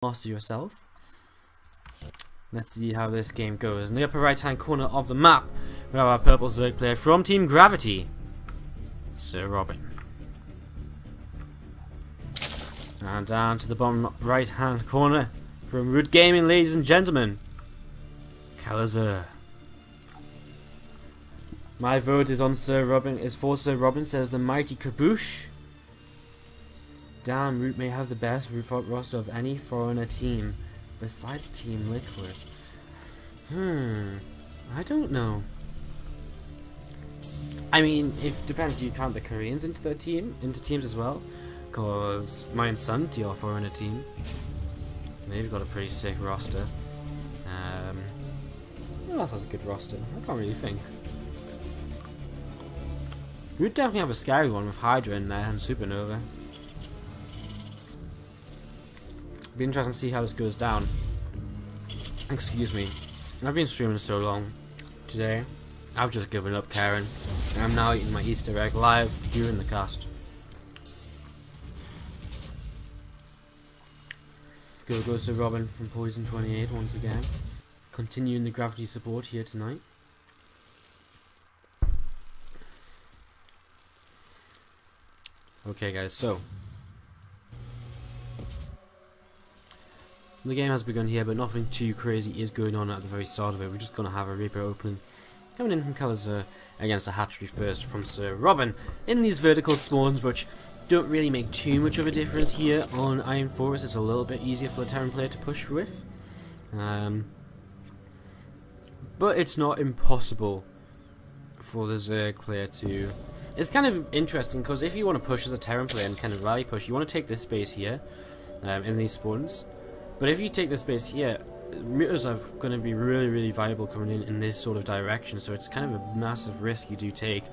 master yourself. Let's see how this game goes. In the upper right hand corner of the map, we have our purple Zerg player from Team Gravity, SirRobin. And down to the bottom right hand corner from Root Gaming, ladies and gentlemen, Kelazhur. My vote is on SirRobin, is for SirRobin, says the mighty Kaboosh. Damn, Root may have the best root roster of any foreigner team besides Team Liquid. I don't know. I mean, it depends. Do you count the Koreans into the teams as well? Cause mine Sunti are foreigner team. They've got a pretty sick roster. Who else has a good roster? I can't really think. We'd definitely have a scary one with Hydra in there and Supernova. It'd be interesting to see how this goes down. Excuse me. I've been streaming so long today. I've just given up caring. And I'm now eating my Easter egg live during the cast. Go SirRobin from Poison 28 once again. Continuing the gravity support here tonight. Okay guys, so the game has begun here, but nothing too crazy is going on at the very start of it. We're just going to have a Reaper opening coming in from Kelazhur against a hatchery first from SirRobin in these vertical spawns, which don't really make too much of a difference here on Iron Forest. It's a little bit easier for the Terran player to push with, but it's not impossible for the Zerg player to. It's kind of interesting because if you want to push as a Terran player and kind of rally push, you want to take this space here in these spawns. But if you take this space here, routers are going to be really valuable coming in this sort of direction. So it's kind of a massive risk you do take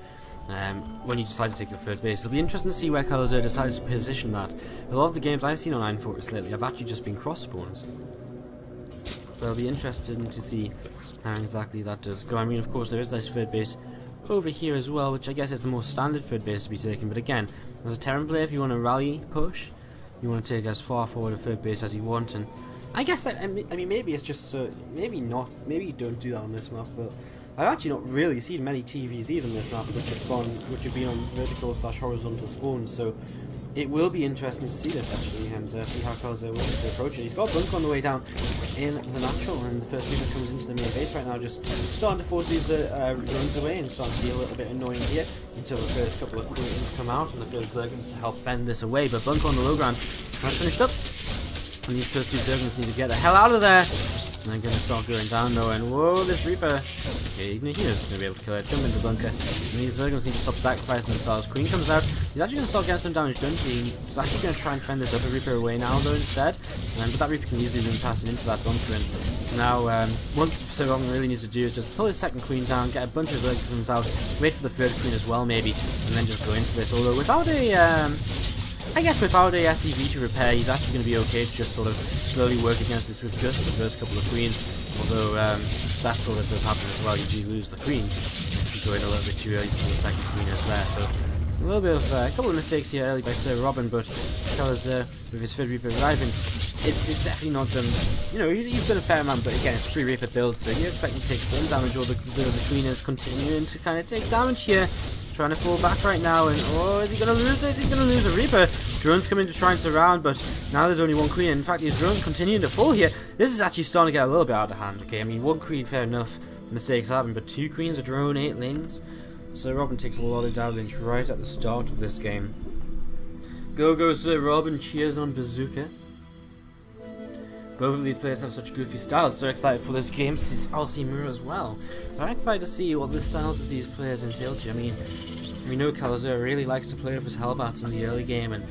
when you decide to take your third base. It'll be interesting to see where Kelazhur decides to position that. A lot of the games I've seen on Iron Fortress lately have actually just been cross spawns. So it'll be interesting to see how exactly that does go. I mean, of course, there is this third base over here as well, which I guess is the most standard third base to be taken. But again, as a Terran player, if you want to rally push, you want to take as far forward a third base as you want. And I guess I mean maybe it's just maybe not, maybe you don't do that on this map, but I've actually not really seen many TVZs on this map which have been on vertical / horizontal spawns. So it will be interesting to see this actually, and see how Kelazhur wants to approach it. He's got a bunker on the way down in the natural, and the first Reaper comes into the main base right now, just starting to force these drones away and starting to be a little bit annoying here until the first couple of Queens come out and the first Zergans to help fend this away. But bunker on the low ground has finished up, and these first two Zergans need to get the hell out of there. And they're going to start going down though, and whoa, this Reaper, okay, he knows he's going to be able to kill it. Jump into the bunker, and these Zergans need to stop sacrificing themselves. Queen comes out, he's actually going to start getting some damage done. He's actually going to try and fend this other Reaper away now though instead, but that Reaper can easily then pass it into that bunker. And now what SirRobin really needs to do is just pull his second Queen down, get a bunch of Zergans out, wait for the third Queen as well maybe, and then just go in for this. Although without a I guess without a SCV to repair, he's actually going to be okay to just sort of slowly work against it with just the first couple of Queens. Although that sort of does happen as well. You do lose the Queen if you go in a little bit too early before the second Queen is there. So a little bit of a couple of mistakes here early by SirRobin, but Kelazhur with his third Reaper arriving, it's definitely not done. You know, he's done a fair amount, but again, it's a free Reaper build, so you expect him to take some damage. Or the Queen is continuing to kind of take damage here. Trying to fall back right now, and oh, is he going to lose this? He's going to lose a Reaper. Drones come in to try and surround, but now there's only one Queen. In fact, these drones continue to fall here. This is actually starting to get a little bit out of hand. Okay, I mean, one Queen, fair enough, mistakes happen, but two Queens, a drone, 8 lings. SirRobin takes a lot of damage right at the start of this game. Go SirRobin, cheers on Bazooka. Both of these players have such goofy styles. So excited for this game. I'll see Mura as well. I'm excited to see what the styles of these players entail to. I mean, we know Kelazhur really likes to play with his Hellbats in the early game and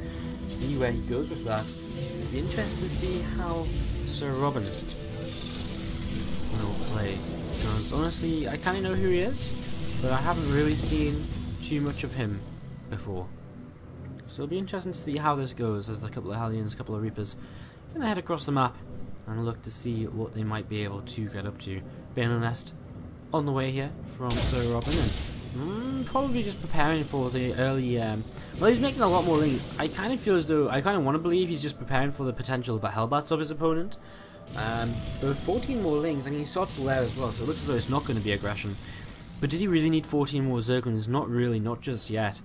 see where he goes with that. It'd be interesting to see how SirRobin will play. Because honestly, I kind of know who he is, but I haven't really seen too much of him before. So it'll be interesting to see how this goes. There's a couple of Hellions, a couple of Reapers. Gonna head across the map and look to see what they might be able to get up to. Being honest, on the way here from SirRobin, and Probably just preparing for the early. Well, he's making a lot more links. I kind of feel as though I kind of want to believe he's just preparing for the potential Hellbats of his opponent. But 14 more links. I mean, he starts there as well, so it looks as though it's not going to be aggression. But did he really need 14 more Zerglings? Not really, not just yet.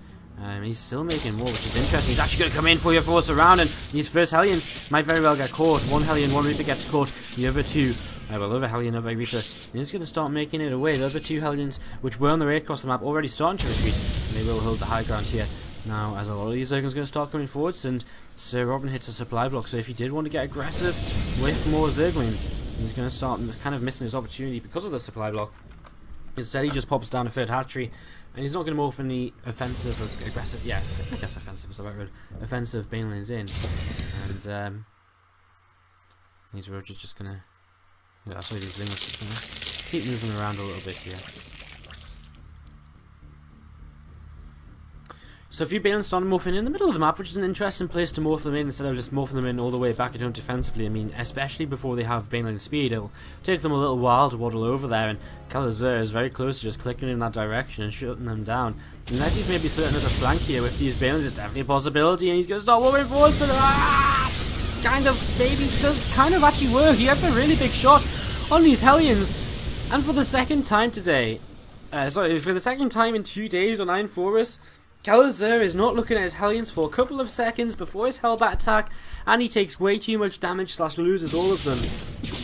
He's still making more, which is interesting. He's actually going to come in for your force around, and these first Hellions might very well get caught. One Hellion, one Reaper gets caught. The other two, well, the other Hellion, other Reaper, is going to start making it away. The other two Hellions, which were on the way across the map, already starting to retreat, and they will hold the high ground here. Now, as a lot of these Zerglings are going to start coming forwards, and SirRobin hits a supply block, so if he did want to get aggressive with more Zerglings, he's going to start kind of missing his opportunity because of the supply block. Instead, he just pops down a third hatchery, and he's not going to morph any offensive or aggressive. Yeah, I guess offensive is the right word. Offensive banelings in, and these roaches just going to. Yeah, sorry, these lings just going to keep moving around a little bit here. So a few Balins started morphing in the middle of the map, which is an interesting place to morph them in instead of just morphing them in all the way back at home defensively. I mean, especially before they have Baneling speed, it'll take them a little while to waddle over there, and Kelazhur is very close to just clicking in that direction and shutting them down. Unless he's maybe certain of the flank here with these Balins, it's definitely a possibility, and he's going to start walking forwards, but kind of, maybe does kind of actually work. He has a really big shot on these Hellions, and for the second time today, for the second time in 2 days on Iron Forest, Kelazhur is not looking at his Hellions for a couple of seconds before his Hellbat attack, and he takes way too much damage / loses all of them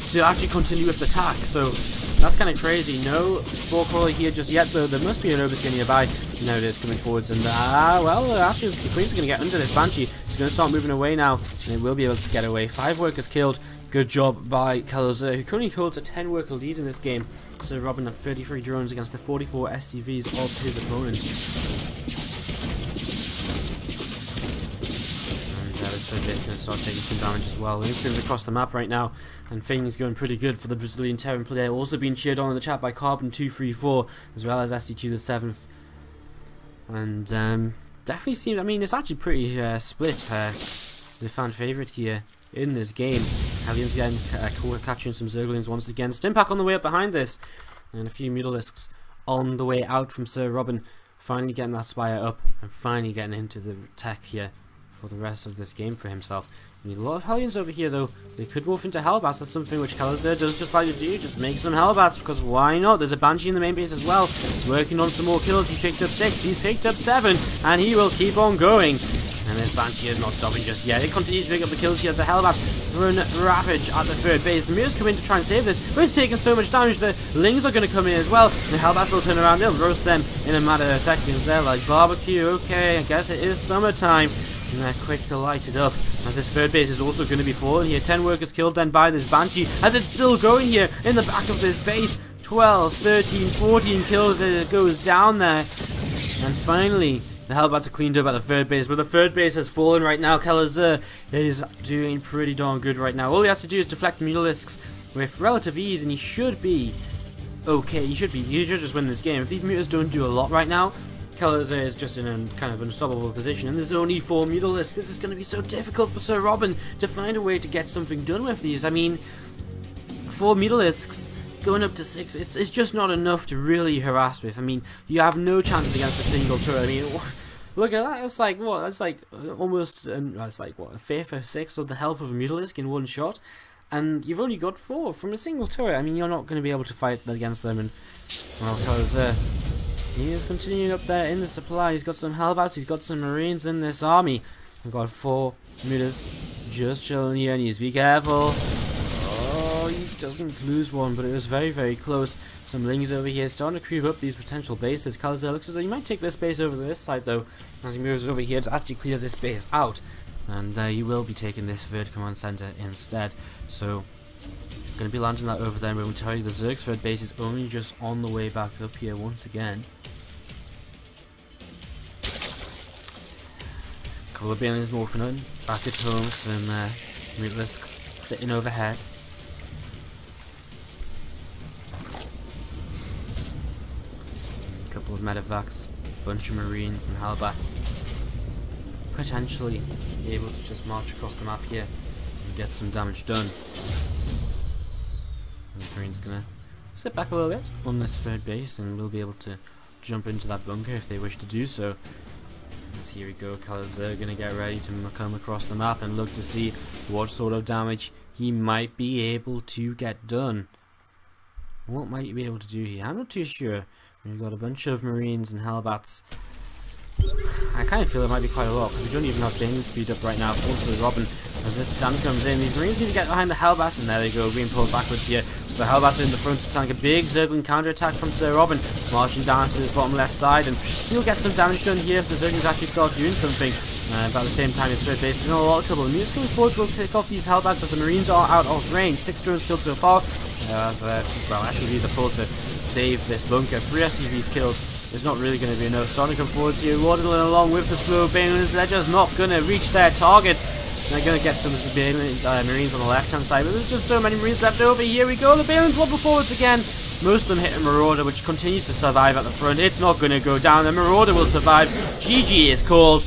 to actually continue with the attack. So that's kind of crazy. No Spore Crawler here just yet, though. There must be an Overskin nearby. Now it is coming forwards, and well, actually the Queens are going to get under this Banshee. It's going to start moving away now, and it will be able to get away. 5 workers killed. Good job by Kelazhur, who currently holds a 10 worker lead in this game. SirRobin had 33 drones against the 44 SCVs of his opponent. This third base is going to start taking some damage as well. He's going across the map right now, and things going pretty good for the Brazilian Terran player. Also being cheered on in the chat by Carbon234, as well as SC2 the 7th. And definitely seems, I mean, it's actually pretty split. The fan favourite here in this game. Hellions again catching some Zerglings once again. Stimpak on the way up behind this, and a few Mutalisks on the way out from SirRobin. Finally getting that Spire up, and finally getting into the tech here for the rest of this game for himself. We need a lot of Hellions over here, though. They could morph into Hellbats. That's something which Kelazhur does just like to do. Just make some Hellbats, because why not? There's a Banshee in the main base as well, working on some more kills. He's picked up 6, he's picked up 7, and he will keep on going. And this Banshee is not stopping just yet. It continues to pick up the kills. He has the Hellbats run ravage at the third base. The Mutas come in to try and save this, but it's taking so much damage. The Lings are going to come in as well. The Hellbats will turn around. They'll roast them in a matter of seconds. They're like barbecue. Okay, I guess it is summertime. And they're quick to light it up, as this third base is also going to be falling here. 10 workers killed then by this Banshee, as it's still going here in the back of this base. 12, 13, 14 kills as it goes down there. And finally, the Hellbats are cleaned up at the third base, but the third base has fallen right now. Kelazhur is doing pretty darn good right now. All he has to do is deflect Mutalisks with relative ease, and he should be okay. He should just win this game. If these Mutas don't do a lot right now, Kelazhur is just in a kind of unstoppable position, and there's only 4 Mutalisks. This is going to be so difficult for SirRobin to find a way to get something done with these. I mean, 4 Mutalisks going up to 6, it's just not enough to really harass with. I mean, you have no chance against a single turret. I mean, look at that. It's like, what? That's like almost, that's like, what, a fifth or sixth of the health of a Mutalisk in one shot. And you've only got 4 from a single turret. I mean, you're not going to be able to fight against them. And, well, Kelazhur, he is continuing up there in the supply. He's got some Hellbats, he's got some Marines in this army. We've got 4 Mutas just chilling here, and you be careful. Oh, he doesn't lose one, but it was very, very close. Some Lings over here starting to creep up these potential bases. Kelazhur looks as though he might take this base over to this side, though, as he moves over here to actually clear this base out. And you will be taking this third command center instead. So, going to be landing that over there momentarily. The Zerg's third base is only just on the way back up here once again. Couple of Baneligns morphing in. Back at home, some Mutalisks sitting overhead. Couple of Medivacs, bunch of Marines and Hellbats. Potentially able to just march across the map here and get some damage done. This Marine's gonna sit back a little bit on this third base, and we'll be able to jump into that bunker if they wish to do so. As here we go, Kelazhur gonna get ready to come across the map and look to see what sort of damage he might be able to get done. What might you be able to do here? I'm not too sure. We've got a bunch of Marines and Hellbats. I kind of feel it might be quite a lot because we don't even have Bane speed up right now. Also, Robin, as this stand comes in, these Marines need to get behind the Hellbats, and there they go, being pulled backwards here. So the Hellbats are in the front to tank a big Zergling counter-attack from SirRobin, marching down to this bottom left side, and he'll get some damage done here if the Zerglings actually start doing something. But at the same time, his third base is in a lot of trouble. The Mutants coming forwards will take off these Hellbats as the Marines are out of range. 6 drones killed so far, as well, SCVs are pulled to save this bunker. 3 SCVs killed. It's not really going to be enough. Starting to come forwards here, waddling along with the slow Banelings. They're just not going to reach their targets. They're going to get some of the Marines on the left-hand side, but there's just so many Marines left over. Here we go. The Banelings wobble forwards again. Most of them hit a Marauder, which continues to survive at the front. It's not going to go down. The Marauder will survive. GG is called.